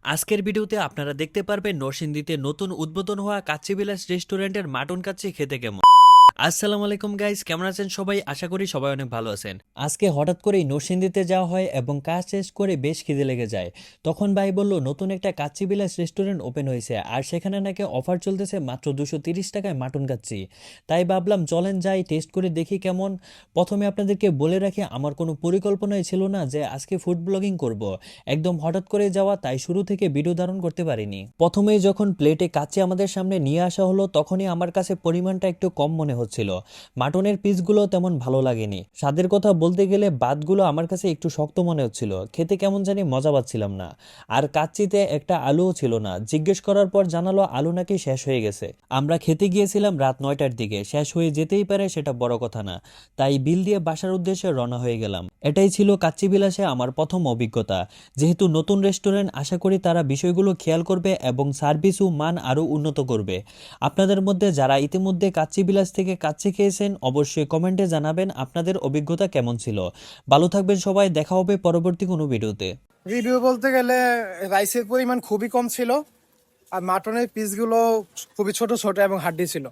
আজকের ভিডিওতে আপনারা দেখতে পারবেন নরসিংদীতে নতুন উদ্বোধন হওয়া কাচ্চি বিলাস রেস্টুরেন্টের মাটন কাচ্চি খেতে কেমন। আসসালামু আলাইকুম গাইস, কেমন আছেন সবাই? আশা করি সবাই অনেক ভালো আছেন। আজকে হঠাৎ করেই নরসিংদীতে যাওয়া হয় এবং কাজ শেষ করে বেশ খিদে লেগে যায়। তখন ভাই বলল নতুন একটা কাচ্চি বিলাস রেস্টুরেন্ট ওপেন হয়েছে আর সেখানে নাকি অফার চলতেছে মাত্র 230 টাকায় মাটন কাচ্চি। তাই ভাবলাম চলেন যাই, টেস্ট করে দেখি কেমন। প্রথমে আপনাদেরকে বলে রাখি, আমার কোনো পরিকল্পনাই ছিল না যে আজকে ফুড ব্লগিং করব। একদম হঠাৎ করে যাওয়া, তাই শুরু থেকে ভিডিও ধারণ করতে পারিনি। প্রথমেই যখন প্লেটে কাচ্চি আমাদের সামনে নিয়ে আসা হলো তখনই আমার কাছে পরিমাণটা একটু কম মনে হচ্ছিল। মাটনের পিসগুলো তেমন ভালো লাগেনি। স্বাদের কথা বলতে গেলে বাতগুলো আমার কাছে একটু শক্ত মনে হচ্ছিল, খেতে কেমন জানি মজা পাচ্ছিলাম না। আর কাচ্চিতে একটা আলুও ছিল না। জিজ্ঞেস করার পর জানালো আলু নাকি শেষ হয়ে গেছে। আমরা খেতে গিয়েছিলাম রাত 9টার দিকে, শেষ হয়ে যেতেই পারে সেটা বড় কথা না। তাই বিল দিয়ে বাসার উদ্দেশ্যে রওনা হয়ে গেলাম। এটাই ছিল কাচ্চি বিলাসে আমার প্রথম অভিজ্ঞতা। যেহেতু নতুন রেস্টুরেন্ট, আশা করি তারা বিষয়গুলো খেয়াল করবে এবং সার্ভিস ও মান আরও উন্নত করবে। আপনাদের মধ্যে যারা ইতিমধ্যে কাচ্চি বিলাস থেকে কাচ্চি খেয়েছেন অবশ্যই কমেন্টে জানাবেন আপনাদের অভিজ্ঞতা কেমন ছিল। ভালো থাকবেন সবাই, দেখা হবে পরবর্তী কোনো ভিডিওতে। রিভিউ বলতে গেলে রাইসের পরিমাণ খুবই কম ছিল আর মাটনের পিসগুলো খুবই ছোট ছোট এবং হাড্ডি ছিল।